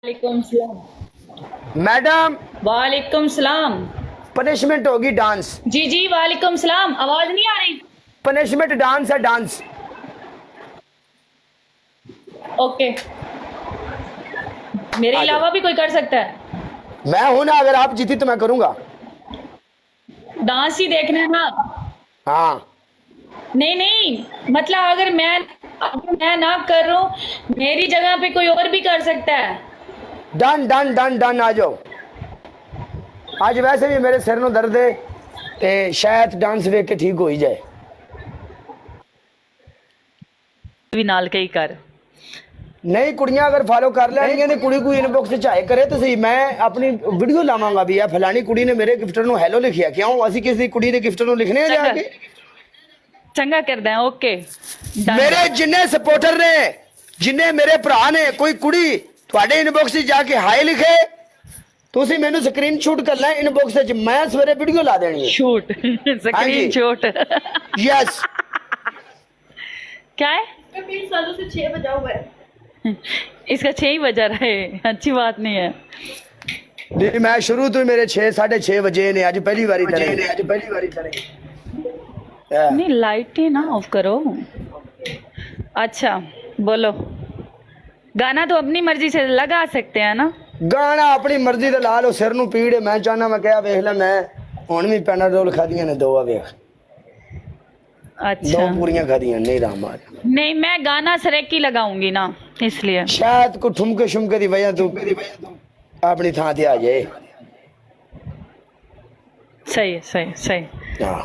वालेकुम सलाम। मैडम वालेकुम सलाम। पनिशमेंट होगी डांस। जी जी वालेकुम सलाम। आवाज नहीं आ रही? पनिशमेंट डांस है डांस। ओके। मेरे आ जाओ। अलावा भी कोई कर सकता है? मैं हूं ना, अगर आप जीती तो मैं करूंगा। डांस ही देखना है ना? हाँ नहीं नहीं, मतलब अगर मैं ना कर रहा हूँ, मेरी जगह पे कोई और भी कर सकता है। डन डन डन डन, आ जाओ। आज वैसे भी मेरे सिर नु दर्द है ते शायद डांस वेख के ठीक हो ही जाए। भी नाल के ही कर। नहीं कुड़ियां अगर फॉलो कर लैणगियां ते कुड़ी कोई इनबॉक्स च आए करे तो सही, मैं अपनी वीडियो लावांगा भी। फलानी कुड़ी ने मेरे गिफ्टर नु हेलो लिखिया, क्यों असि किसी कुड़ी दे गिफ्टर नु लिखने आ जाके? चंगा कर दें। Okay done. मेरे जिन्ने सपोर्टर ने, जिन्ने मेरे भरा ने, कोई कुड़ी ਤੁਹਾਡੇ ਇਨਬਾਕਸ 'ਚ ਜਾ ਕੇ ਹਾਈ ਲਿਖੇ, ਤੁਸੀਂ ਮੈਨੂੰ ਸਕਰੀਨ ਸ਼ੂਟ ਕਰਨਾ ਇਨਬਾਕਸ 'ਚ, ਮੈਂ ਸਵੇਰੇ ਵੀਡੀਓ ਲਾ ਦੇਣੀ ਹੈ। Shoot screen shot. यस। क्या है? 3 सालों से 6 बजा हुआ है। इसका 6 ही बजा रहा है, अच्छी बात नहीं है। नहीं मैं शुरू तो ही मेरे 6 6:30 बजे ने, आज पहली बारी नहीं लाइट ही ना ऑफ करो। अच्छा बोलो। गाना तो अपनी मर्जी से लगा सकते हैं ना? गाना अपनी मर्जी ਦਾ ਲਾ ਲਓ, ਸਿਰ ਨੂੰ ਪੀੜ ਹੈ, ਮੈਂ ਚਾਹਨਾ ਮੈਂ ਕਿਹਾ ਵੇਖ ਲੈ, ਮੈਂ ਹੁਣ ਵੀ ਪੈਨਾਡੋਲ ਖਾਦੀਆਂ ਨੇ 2 ਆ ਵੇਖ, 2 अच्छा पूरियां खादियां नहीं राम आ। नहीं, मैं गाना सरेकी लगाऊंगी ना, इसलिए। शायद को ठुमके शुमके दी वजह तू अपनी थां ते आ जाए। सही है, सही सही। हाँ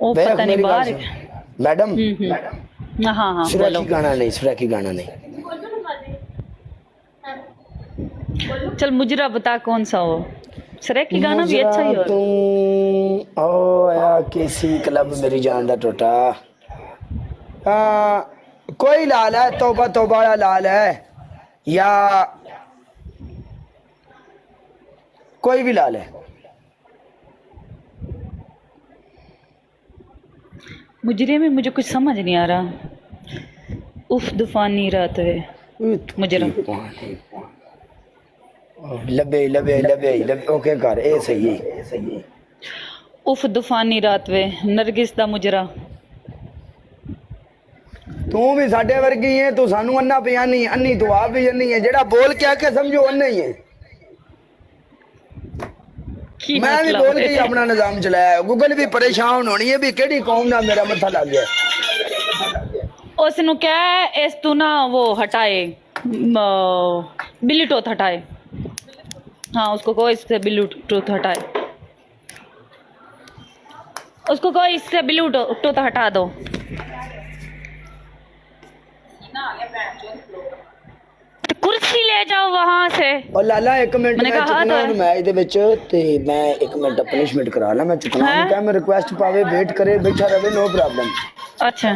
ओ देख पता नहीं मेरी बाहर। बात सुन। मैडम हाँ हाँ बोलो। सुरखी गाना नहीं, सुरखी गाना नहीं। चल मुजरा बता कौन सा हो। सरेकी गाना भी अच्छा ही हो। तू ओ या किसी क्लब मेरी जान दा टोटा। कोई लाल है, तौबा तौबा वाला लाल है, या कोई भी लाल है। मुजरे में मुझे कुछ समझ नहीं आ रहा। उफ तूफानी रात है मुजरा। लबे लबे लबे लबे ओके कर, ए सही है। उफ तूफानी रात वे नरगिस दा मुजरा। तू भी साडे वर्गी है, तू सानू अन्ना पियानी, अन्नी तू आप भी अन्नी है, जेड़ा बोल के आके समझो अन्ना ही है। की मैं भी मतलब बोल के ही अपना निजाम चलाया। गूगल भी परेशान होनी है भी केड़ी कौम ना मेरा मत्था लग गया। उसनु क्या है, इस तू ना वो हटाए, बिल्ली टोथ हटाए। हाँ उसको कहो इससे बिल्ली टोथ हटाए, उसको कहो इससे बिल्ली टोथ हटा दो। तो कुर्सी ले जाओ वहां से। और लाला एक मिनट मैंने मैं कहा चुकना तो मैच दे विच ते मैं एक मिनट पनिशमेंट करा ला, मैं चुकना हैं? क्या मैं रिक्वेस्ट पावे वेट करे बैठा रहे, नो प्रॉब्लम। अच्छा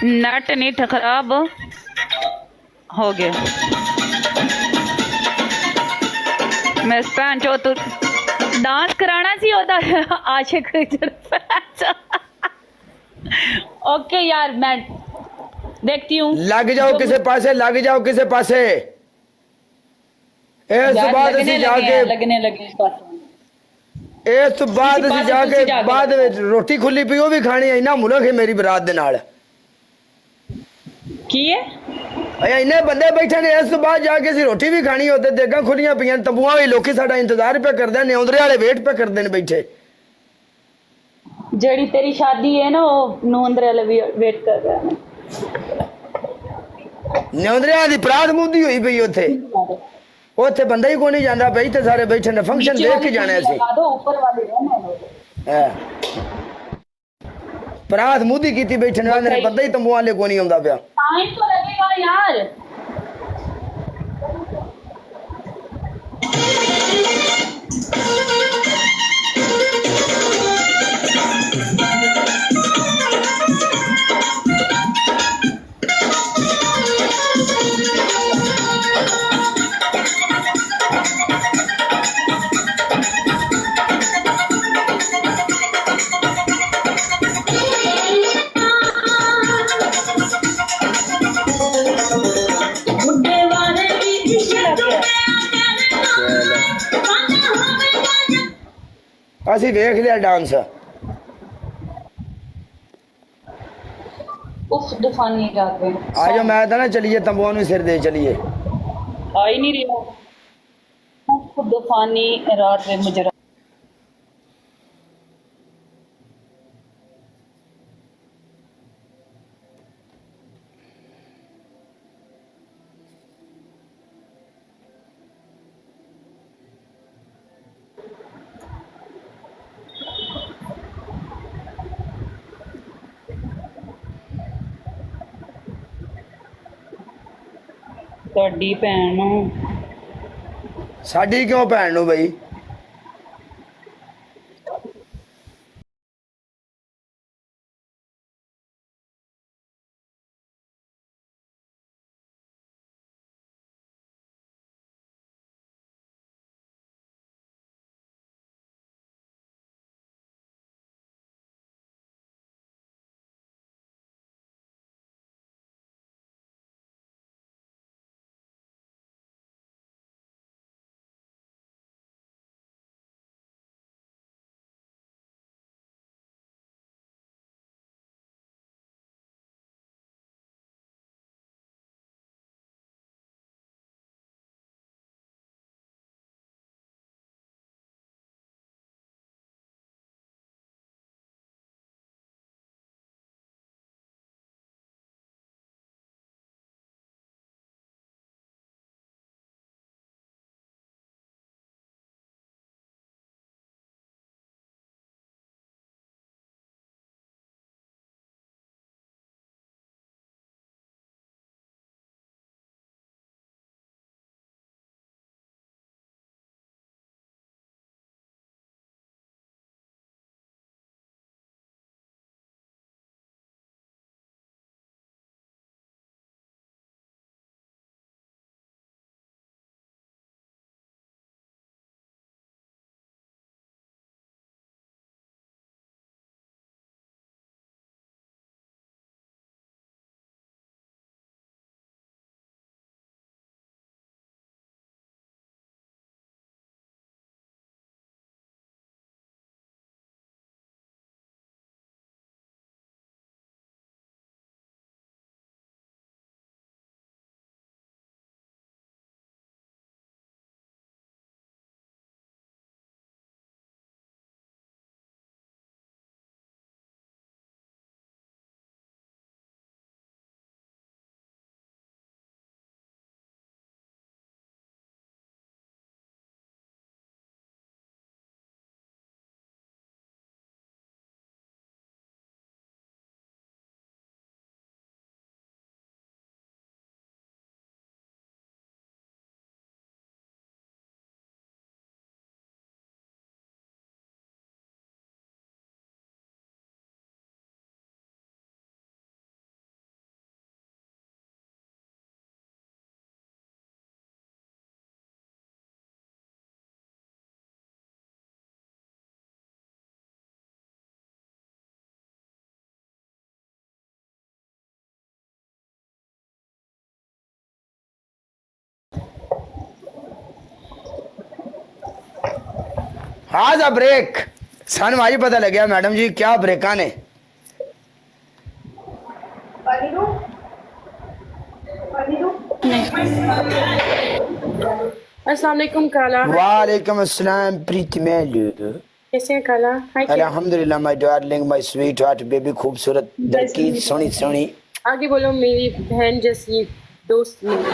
नट नीट खराब हो गया। मैं पैंट हो तो डांस कराना सी होता है आशिक। ओके यार मैं देखती हूँ। लग जाओ किसे पासे, लग जाओ किसे पासे। इस यार बाद लगने ਅਸੀਂ लगे ਜਾ हैं, ਕੇ लगने लगे इस पास। ਇਸ ਬਾਅਦ ਅਸੀਂ ਜਾ ਕੇ ਬਾਅਦ ਵਿੱਚ ਰੋਟੀ ਖੁੱਲੀ ਪਈ ਉਹ ਵੀ ਖਾਣੀ ਹੈ। ਇੰਨਾ ਮੁਲਕ ਹੈ ਮੇਰੀ ਬਰਾਤ ਦੇ ਨਾਲ। की है? ਇੰਨੇ ਬੰਦੇ ਬੈਠੇ ਨੇ, ਇਸ ਤੋਂ ਬਾਅਦ ਜਾ ਕੇ ਅਸੀਂ ਰੋਟੀ ਵੀ ਖਾਣੀ ਉੱਤੇ, ਦੇਗਾਂ ਖੁੱਲੀਆਂ ਪਈਆਂ, ਤੰਬੂਆਂ ਵੀ ਲੋਕੀ ਸਾਡਾ ਇੰਤਜ਼ਾਰ ਪਿਆ ਕਰਦੇ ਨੇ, ਔਂਦਰੇ ਵਾਲੇ ਵੇਟ ਪਿਆ ਕਰਦੇ ਨੇ ਬੈਠੇ। जड़ी तेरी शादी है ना वो नोंदरे वाले वेट कर रहा है। ਨਿਉਂਦਰਿਆਂ ਦੀ ਬਰਾਤ ਮੁੱਦੀ ਹੋਈ ਪਈ ਉੱਥੇ, ਉੱਥੇ ਬੰਦਾ ਹੀ ਕੋਈ ਨਹੀਂ ਜਾਂਦਾ ਪਈ ਤੇ ਸਾਰੇ ਬੈਠੇ ਨੇ, ਫੰਕਸ਼ਨ ਦੇਖ ਕੇ ਜਾਣਾ ਸੀ। लगा दो ऊपर वाले रहने दो। ਬਰਾਤ ਮੁੱਦੀ ਕੀਤੀ ਬੈਠੇ ਨੇ, ਆਂਦੇ ਨੇ ਬੰਦਾ ਹੀ ਤੰਬੂਆਂ ਵਾਲੇ ਕੋਈ ਨਹੀਂ ਆਉਂਦਾ ਪਿਆ। टाइम तो लगेगा यार। ਅਸੀਂ ਵੇਖ ਲਿਆ ਡਾਂਸ। उफ तूफान नहीं जाते आ जाओ, मैं था ना, चलिए तंबुओं में सिर दे चलिए। आ ही नहीं रहा उफ तूफानी रात में मुझे ਤੁਹਾਡੀ ਭੈਣ ਨੂੰ ਸਾਡੀ ਕਿਉਂ ਭੈਣ ਨੂੰ ਬਈ? हाँ जा ब्रेक सन भाई पता लग गया मैडम जी क्या ब्रेका ने। अस्सलाम वालेकुम काला। वालेकुम अस्सलाम प्रीति मेलू। कैसे हैं काला? हाय अल्हम्दुलिल्लाह my darling my sweet heart baby, खूबसूरत लड़की, सोनी सोनी। आगे बोलो, मेरी बहन जैसी दोस्त मिली।